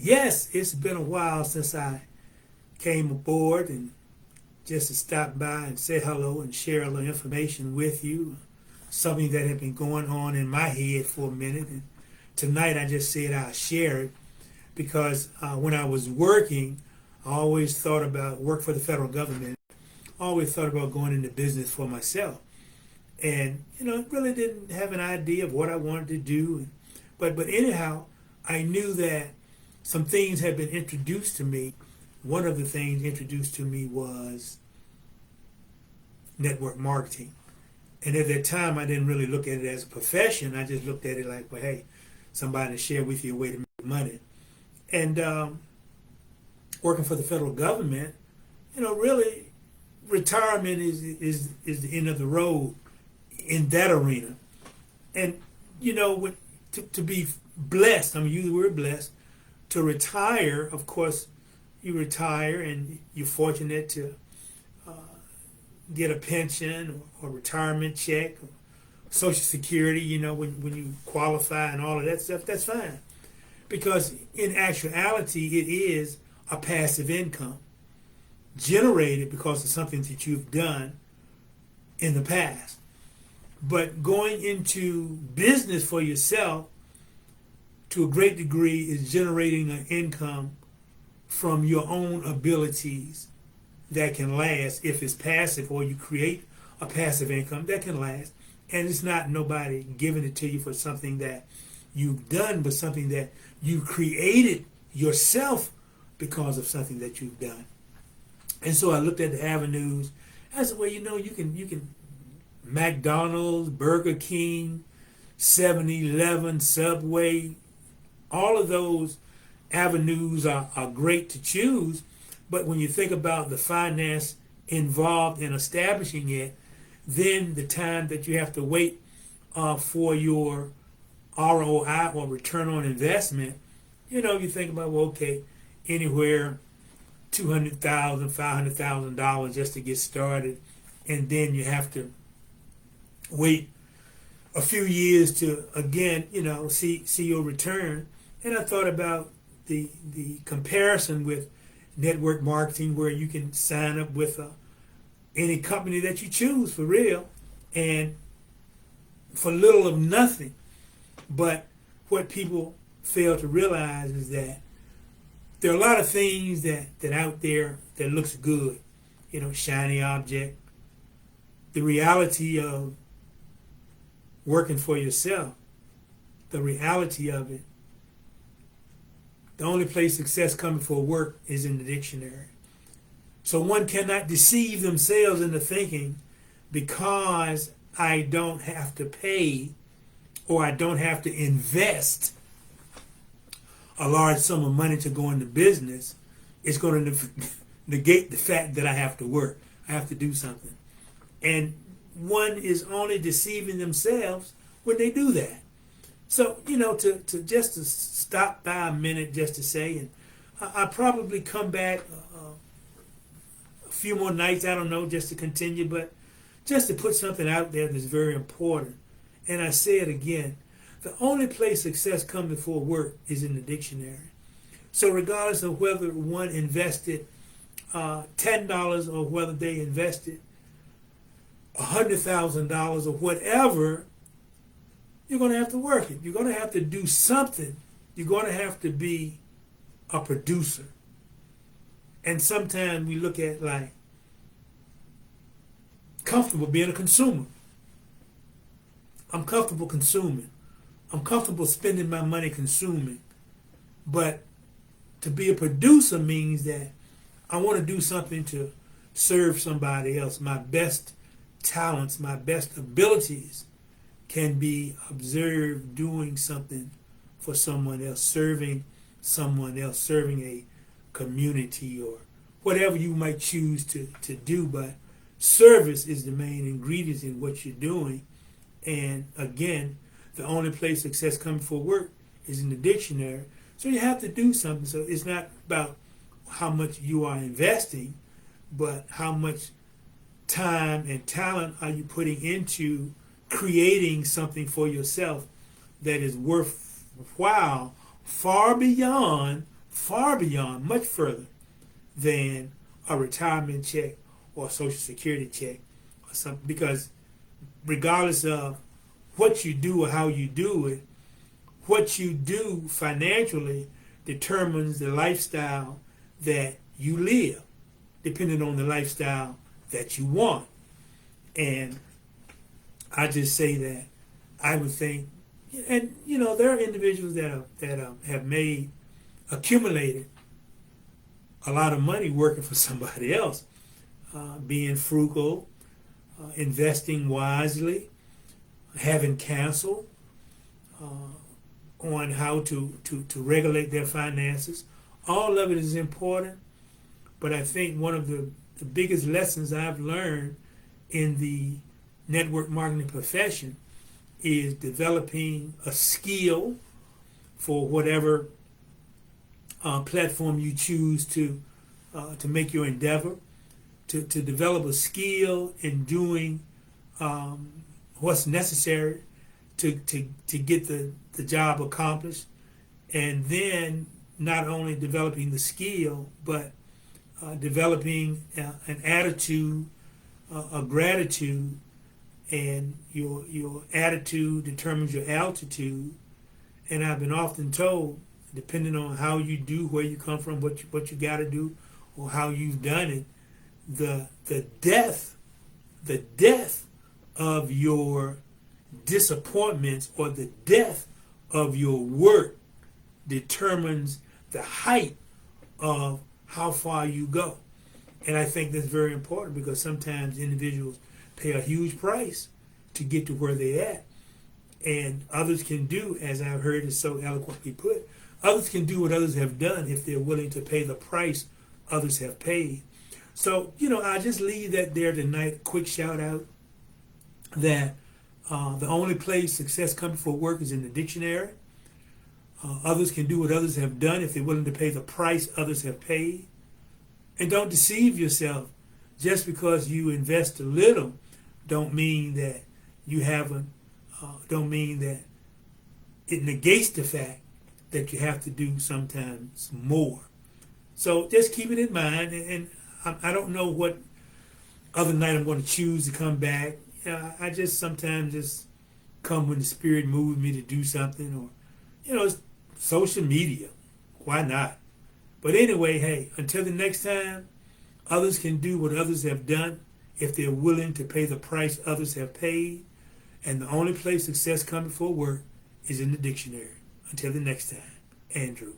Yes, it's been a while since I came aboard and just to stop by and say hello and share a little information with you. Something that had been going on in my head for a minute. And tonight I just said I'll share it because when I was working, I always thought about work for the federal government. I always thought about going into business for myself. And, really didn't have an idea of what I wanted to do. But anyhow, I knew that some things had been introduced to me. One of the things introduced to me was network marketing. And at that time, I didn't really look at it as a profession. I just looked at it like, well, hey, somebody to share with you a way to make money. And working for the federal government, really retirement is the end of the road in that arena. And, to be blessed, I'm using the word blessed, to retire, of course, you retire and you're fortunate to get a pension or retirement check, or Social Security, when you qualify and all of that stuff, that's fine. Because in actuality, it is a passive income generated because of something that you've done in the past. But going into business for yourself, to a great degree, is generating an income from your own abilities that can last if it's passive, or you create a passive income that can last. And it's not nobody giving it to you for something that you've done, but something that you created yourself because of something that you've done. And so I looked at the avenues. I said, well, you can McDonald's, Burger King, 7-Eleven, Subway, all of those avenues are great to choose. But when you think about the finance involved in establishing it, then the time that you have to wait for your ROI, or return on investment, you think about, well, okay, anywhere $200,000, $500,000 just to get started, and then you have to wait a few years to again, see your return. And I thought about the comparison with network marketing, where you can sign up with any company that you choose for real, and for little of nothing. But what people fail to realize is that there are a lot of things that out there that looks good, shiny object. The reality of working for yourself, the reality of it, the only place success coming for work is in the dictionary. So one cannot deceive themselves into thinking, because I don't have to pay, or I don't have to invest a large sum of money to go into business, it's going to negate the fact that I have to work. I have to do something. And one is only deceiving themselves when they do that. So, to stop by a minute just to say, and I'll probably come back a few more nights, I don't know, just to continue, but just to put something out there that's very important. And I say it again, the only place success comes before work is in the dictionary. So regardless of whether one invested $10 or whether they invested $100,000 or whatever, you're going to have to work it. You're going to have to do something. You're going to have to be a producer. And sometimes we look at like comfortable being a consumer. I'm comfortable consuming. I'm comfortable spending my money consuming. But to be a producer means that I want to do something to serve somebody else. My best talents, my best abilities can be observed doing something for someone else, serving someone else, serving a community, or whatever you might choose to do. But service is the main ingredient in what you're doing. And again, the only place success comes for work is in the dictionary. So you have to do something. So it's not about how much you are investing, but how much time and talent are you putting into creating something for yourself that is worthwhile, far beyond far beyond, much further than a retirement check or a Social Security check or something. Because regardless of what you do or how you do it, what you do financially determines the lifestyle that you live, depending on the lifestyle that you want. And I just say that I would think, and there are individuals that have accumulated a lot of money working for somebody else, being frugal, investing wisely, having counsel on how to regulate their finances. All of it is important, but I think one of the biggest lessons I've learned in the network marketing profession is developing a skill for whatever platform you choose to make your endeavor, to develop a skill in doing what's necessary to get the job accomplished, and then not only developing the skill, but developing an attitude, a gratitude, and your attitude determines your altitude. And I've been often told, depending on how you do, where you come from, what you got to do, or how you've done it, the depth of your disappointments or the depth of your work determines the height of how far you go. And I think that's very important, because sometimes individuals pay a huge price to get to where they're at. And others can do, as I've heard it so eloquently put, others can do what others have done if they're willing to pay the price others have paid. So, I'll just leave that there tonight. Quick shout out that the only place success comes before work is in the dictionary. Others can do what others have done if they're willing to pay the price others have paid. And don't deceive yourself. Just because you invest a little don't mean that you haven't, don't mean that it negates the fact that you have to do sometimes more. So just keep it in mind. And I don't know what other night I'm going to choose to come back. I just sometimes just come when the Spirit moves me to do something, or, it's social media. Why not? But anyway, hey, until the next time, others can do what others have done if they're willing to pay the price others have paid. And the only place success comes before work is in the dictionary. Until the next time, Andrew.